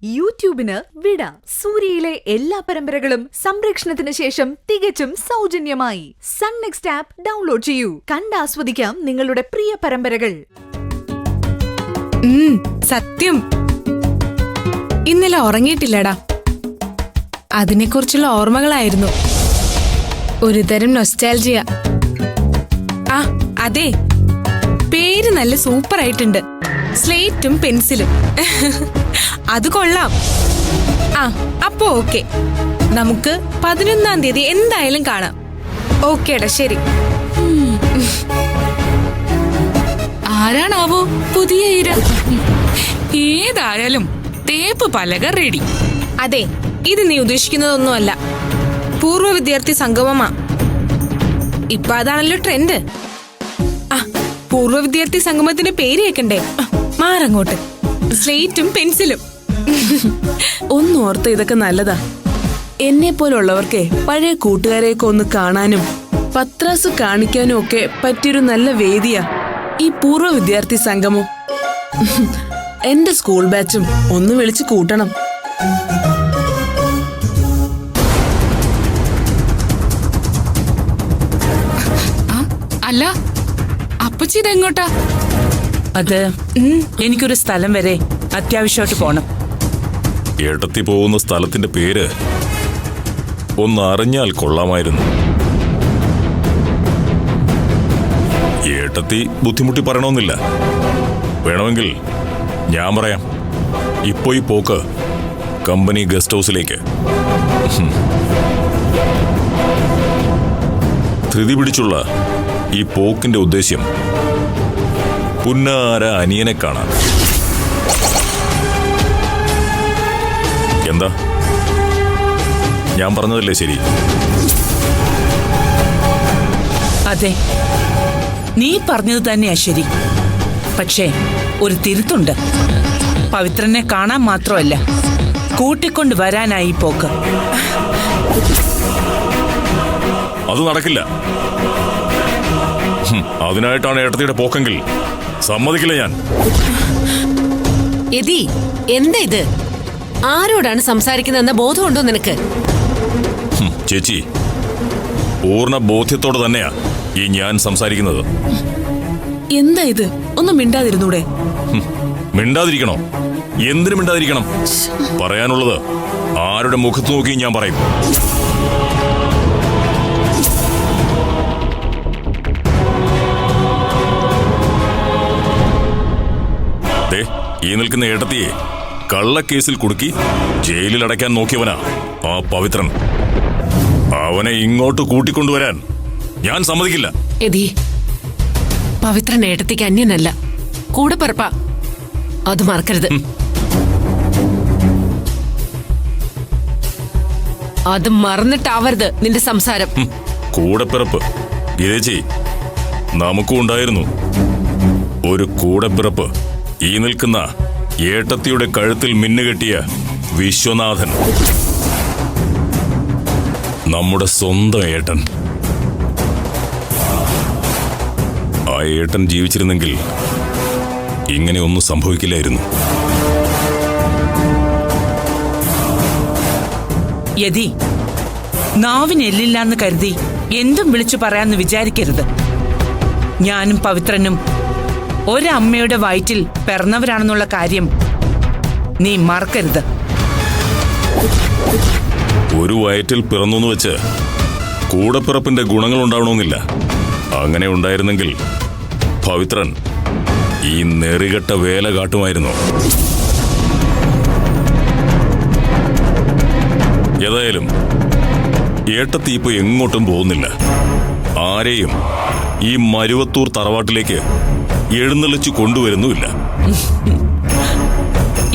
യൂട്യൂബിന് വിട. സൂര്യയിലെ എല്ലാ പരമ്പരകളും സംരക്ഷണത്തിന് ശേഷം തികച്ചും സൗജന്യമായി സൺ നെക്സ്റ്റ് ആപ്പ് ഡൗൺലോഡ് ചെയ്യൂ. കണ്ടാസ്വദിക്കാം നിങ്ങളുടെ പ്രിയ പരമ്പരകൾ. സത്യം ഇന്നലെ ഉറങ്ങിയിട്ടില്ലടാ. അതിനെക്കുറിച്ചുള്ള ഓർമ്മകളായിരുന്നു. ഒരു തരം നൊസ്റ്റാൾജിയ. ആ അതെ, പേര് നല്ല സൂപ്പർ ആയിട്ടുണ്ട്. സ്ലേറ്റും പെൻസിലും. അത് കൊള്ളാം. ആ അപ്പോ ഓക്കെ, നമുക്ക് 11-ാം തീയതി എന്തായാലും കാണാം. ഓക്കേടാ, ശരി. ആരാണാവോ പുതിയ ഇര? ഏതായാലും തേപ്പ് പലക റെഡി. അതെ, ഇത് നീ ഉദ്ദേശിക്കുന്നതൊന്നുമല്ല. പൂർവ്വ വിദ്യാർത്ഥി സംഗമമാ. ഇപ്പൊ അതാണല്ലോ ട്രെൻഡ്. ആ പൂർവ്വ വിദ്യാർത്ഥി സംഗമത്തിന്റെ പേര് കേൾക്കണ്ടേ? മാറങ്ങോട്ട്. സ്ലേറ്റും പെൻസിലും. ഒന്നോർത്ത് ഇതൊക്കെ നല്ലതാ. എന്നെ പോലുള്ളവർക്കെ പഴയ കൂട്ടുകാരെയൊക്കെ ഒന്ന് കാണാനും പത്രാസ് കാണിക്കാനും ഒക്കെ പറ്റിയൊരു നല്ല വേദിയാ ഈ പൂർവ്വ വിദ്യാർത്ഥി സംഗമം. എന്റെ സ്കൂൾ ബാച്ചും ഒന്ന് വിളിച്ചു കൂട്ടണം. അല്ല, അപ്പച്ചി ഇതെങ്ങോട്ടാ? അത് എനിക്കൊരു സ്ഥലം വരെ അത്യാവശ്യമായിട്ട് പോണം. ഏട്ടത്തി പോകുന്ന സ്ഥലത്തിന്റെ പേര് ഒന്ന് അറിഞ്ഞാൽ കൊള്ളാമായിരുന്നു. ഏട്ടത്തി ബുദ്ധിമുട്ടി പറയണമെന്നില്ല. വേണമെങ്കിൽ ഞാൻ പറയാം. ഇപ്പോ ഈ പോക്ക് കമ്പനി ഗസ്റ്റ് ഹൗസിലേക്ക്. ധൃതി പിടിച്ചുള്ള ഈ പോക്കിന്റെ ഉദ്ദേശ്യം പുന്നാര അനിയനെ കാണാൻ. എന്താ, ഞാൻ പറഞ്ഞതല്ലേ ശരി? അതെ, നീ പറഞ്ഞത് തന്നെയാ ശരി. പക്ഷേ ഒരു തിരുത്തുണ്ട്. പവിത്രനെ കാണാൻ മാത്രമല്ല, കൂട്ടിക്കൊണ്ട് വരാനായി പോക്ക്. അത് നടക്കില്ല. അതിനായിട്ടാണ് ഏട്ടത്തിയുടെ പോക്കെങ്കിൽ സമ്മതിക്കില്ല ഞാൻ. എതി, എന്താ ഇത്? ആരോടാണ് സംസാരിക്കുന്നതെന്ന ബോധമുണ്ടോ നിനക്ക്? ചേച്ചി, പൂർണ്ണ ബോധ്യത്തോടെ തന്നെയാ ഈ ഞാൻ സംസാരിക്കുന്നത്. എന്താ ഇത്? ഒന്നും മിണ്ടാതിരുന്നൂടെ? മിണ്ടാതിരിക്കണോ? എന്തിനു മിണ്ടാതിരിക്കണം? പറയാനുള്ളത് ആരുടെ മുഖത്ത് നോക്കി ഞാൻ പറയും. ഈ നിൽക്കുന്ന ഏട്ടത്തിയെ കള്ളക്കേസിൽ കുടുക്കി ജയിലിൽ അടയ്ക്കാൻ നോക്കിയവനാ ആ പവിത്രൻ. അവനെ ഇങ്ങോട്ട് കൂട്ടിക്കൊണ്ടുവരാൻ ഞാൻ സമ്മതിക്കില്ല. എതി, പവിത്രൻ ഏട്ടത്തിക്ക് അന്യനല്ല, കൂടെ പിറപ്പാ. അത് മറക്കരുത്. അത് മറന്നിട്ടാവരുത് നിന്റെ സംസാരം. കൂടെപ്പിറപ്പ് ഗിരേച്ചി, നമുക്കും ഉണ്ടായിരുന്നു ഒരു കൂടെപ്പിറപ്പ്. ഈ നിൽക്കുന്ന ഏട്ടത്തിയുടെ കഴുത്തിൽ മിന്നുകെട്ടിയ വിശ്വനാഥൻ, നമ്മുടെ സ്വന്തം ഏട്ടൻ. ആ ഏട്ടൻ ജീവിച്ചിരുന്നെങ്കിൽ ഇങ്ങനെ ഒന്നും സംഭവിക്കില്ലായിരുന്നു. യതി, നാവിനെല്ലില്ലാന്ന് കരുതി എന്തും വിളിച്ചു പറയാന്ന് വിചാരിക്കരുത്. ഞാനും പവിത്രനും ഒരമ്മയുടെ വയറ്റിൽ പിറന്നവരാണെന്നുള്ള കാര്യം നീ മറക്കരുത്. ഒരു വയറ്റിൽ പിറന്നു വെച്ച് കൂടപ്പിറപ്പിന്റെ ഗുണങ്ങൾ ഉണ്ടാവണമെന്നില്ല. അങ്ങനെ ഉണ്ടായിരുന്നെങ്കിൽ പവിത്രൻ ഈ നെറികെട്ട വേല കാട്ടുമായിരുന്നു. ഏതായാലും ഏട്ടത്തി ഇപ്പൊ എങ്ങോട്ടും പോകുന്നില്ല. ആരെയും ഈ മരുവത്തൂർ തറവാട്ടിലേക്ക് എഴുന്നള്ളിച്ചു കൊണ്ടുവരുന്നുമില്ല.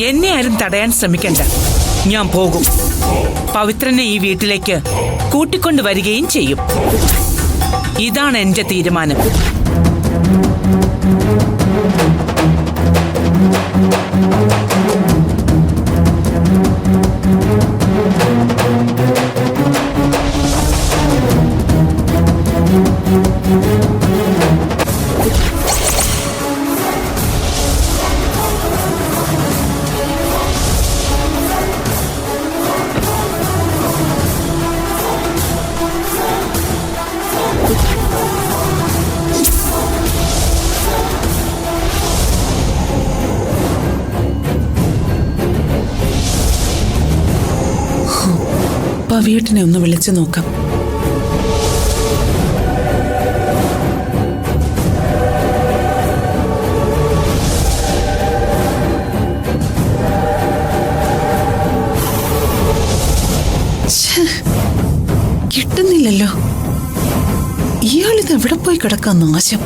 എന്നെ ആരും തടയാൻ ശ്രമിക്കണ്ട. ഞാൻ പോകും. പവിത്രനെ ഈ വീട്ടിലേക്ക് കൂട്ടിക്കൊണ്ടുവരികയും ചെയ്യും. ഇതാണ് എന്റെ തീരുമാനം. പവിയേട്ടനെ ഒന്ന് വിളിച്ചു നോക്കാം. കിട്ടുന്നില്ലല്ലോ. ഇയാളിത് എവിടെ പോയി കിടക്കാൻ നാശം.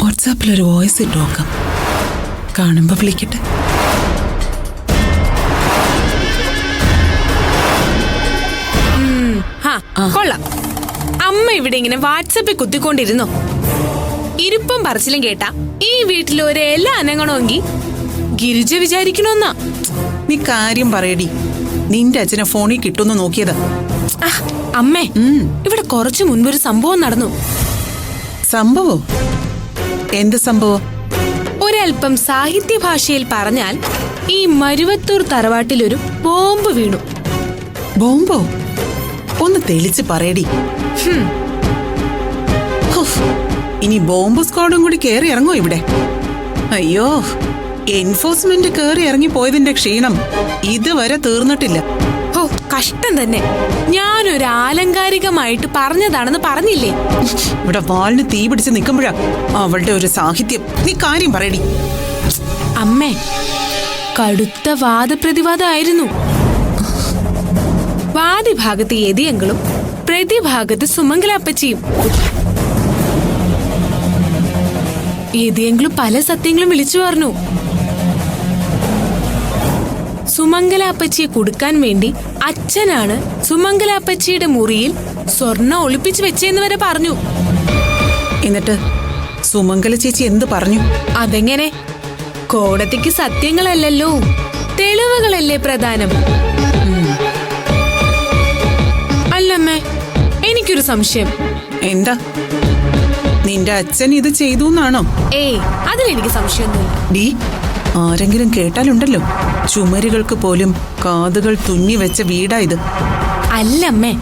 വാട്സാപ്പിലൊരു വോയിസ് ഇട്ട് നോക്കാം. കാണുമ്പോ വിളിക്കട്ടെ. കൊള്ളാം. അമ്മ ഇവിടെ ഇങ്ങനെ വാട്സാപ്പിൽ കുത്തിക്കൊണ്ടിരുന്നോ? ഇരുപ്പം പറച്ചിലും കേട്ടാ ഈ വീട്ടിൽ ഒരു ഇല അനങ്ങണമെങ്കിൽ ഗിരിജ വിചാരിക്കണമെന്നാ. നീ കാര്യം പറയടി. നിന്റെ അച്ഛനെ ഫോണിൽ കിട്ടുമെന്ന് നോക്കിയതാ. അമ്മേ, ഇവിടെ കുറച്ചു മുൻപൊരു സംഭവം നടന്നു. സംഭവോ? എന്ത് സംഭവം? ഒരൽപ്പം സാഹിത്യ ഭാഷയിൽ പറഞ്ഞാൽ ഈ മരുവത്തൂർ തറവാട്ടിലൊരു ബോംബ് വീണു. ബോംബോ? ഒന്ന് തെളിച്ച് പറയടി. ഇനി ബോംബ് സ്ക്വാഡും കൂടി കേറി ഇറങ്ങോ ഇവിടെ? അയ്യോ, എൻഫോഴ്സ്മെന്റ് കേറി ഇറങ്ങി പോയതിന്റെ ക്ഷീണം ഇതുവരെ തീർന്നിട്ടില്ല. ഓ, കഷ്ടം തന്നെ. ഞാനൊരു ആലങ്കാരികമായിട്ട് പറഞ്ഞതാണെന്ന് പറഞ്ഞില്ലേ? ഇവിടെ വാലിന് തീ പിടിച്ച് നിൽക്കുമ്പോഴാ അവളുടെ ഒരു സാഹിത്യം. നീ കാര്യം പറയടി. അമ്മേ, കടുത്ത വാദപ്രതിവാദമായിരുന്നു. വാദിഭാഗത്ത് യതിയങ്കളും പ്രതിഭാഗത്ത് സുമംഗലാപ്പച്ചിയും. യതിയങ്കളും പല സത്യങ്ങളും വിളിച്ചു പറഞ്ഞു. സുമംഗലാപ്പച്ചിയെ കൊടുക്കാൻ വേണ്ടി അച്ഛനാണ് സുമംഗലാപ്പച്ചിയുടെ മുറിയിൽ സ്വർണ്ണ ഒളിപ്പിച്ചു വെച്ചെന്ന് വരെ പറഞ്ഞു. എന്നിട്ട് സുമംഗല ചേച്ചി എന്ത് പറഞ്ഞു? അതെങ്ങനെ? കോടതിക്ക് സത്യങ്ങളല്ലല്ലോ, തെളിവുകളല്ലേ പ്രധാനം. അല്ലമ്മേ, എനിക്കൊരു സംശയം. എന്താ? നിന്റെ അച്ഛൻ ഇത് ചെയ്തു എന്നാണോ? ഏയ്, അതിലെനിക്ക് സംശയമൊന്നുമില്ല. ഡി, ആരെങ്കിലും കേട്ടാലുണ്ടല്ലോ. ചുമരുകൾക്ക് പോലും കാതുകൾ തുന്നി വെച്ച വീടാ ഇത്. അല്ലമ്മേ,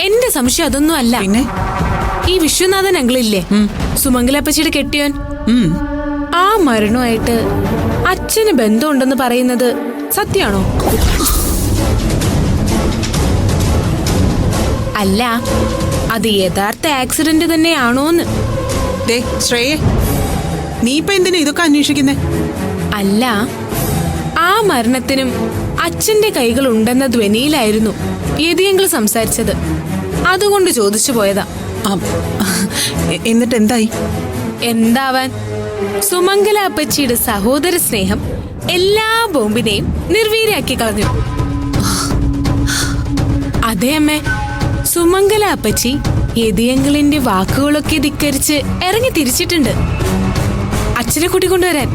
എന്റെ സംശയം അതൊന്നും അല്ല. പിന്നെ ഈ വിശ്വനാഥൻ അങ്കിളില്ലേ, സുമംഗലാപ്പച്ചിയുടെ കെട്ടിയോൻ, ആ മരണമായിട്ട് അച്ഛന് ബന്ധമുണ്ടെന്ന് പറയുന്നത് സത്യാണോ? അല്ല, അത് യഥാർത്ഥ ആക്സിഡന്റ് തന്നെയാണോന്ന്. ദേ ശ്രേയേ, നീ ഇപ്പൊ എന്തിനാ ഇതൊക്കെ അന്വേഷിക്കുന്നേ? അല്ല, ആ മരണത്തിനും അച്ഛന്റെ കൈകൾ ഉണ്ടെന്ന ധ്വനിയിലായിരുന്നു യതിയങ്കിൾ സംസാരിച്ചത്. അതുകൊണ്ട് ചോദിച്ചു പോയതാ. എന്നിട്ട് എന്തായി? എന്താവാൻ? സുമംഗലാപ്പച്ചിയുടെ സഹോദര സ്നേഹം എല്ലാ ബോംബിനെയും നിർവീര്യാക്കി കളഞ്ഞു. അതെ അമ്മേ, സുമംഗലാപ്പച്ചി യതിയങ്കിളിന്റെ വാക്കുകളൊക്കെ ധിക്കരിച്ച് ഇറങ്ങി തിരിച്ചിട്ടുണ്ട് അച്ഛനെ കൂട്ടിക്കൊണ്ടുവരാൻ.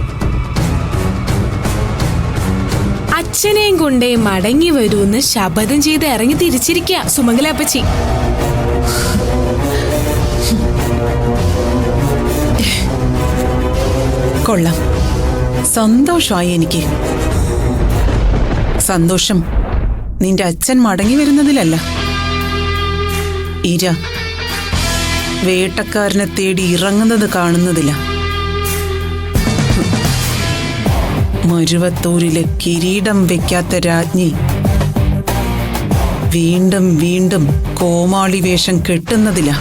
അച്ഛനെയും കൊണ്ടേ മടങ്ങി വരൂന്ന് ശപഥം ചെയ്ത് ഇറങ്ങി തിരിച്ചിരിക്കുക സുമംഗലാപ്പച്ചി. കൊള്ളാം, സന്തോഷമായി എനിക്ക്. സന്തോഷം നിന്റെ അച്ഛൻ മടങ്ങി വരുന്നതിലല്ല, ഇര വേട്ടക്കാരനെ തേടി ഇറങ്ങുന്നത് കാണുന്നതില്ല. മരുവത്തൂരിലെ കിരീടം വെക്കാത്ത രാജ്ഞി വീണ്ടും വീണ്ടും കോമാളി വേഷം കെട്ടുന്നതില്ല.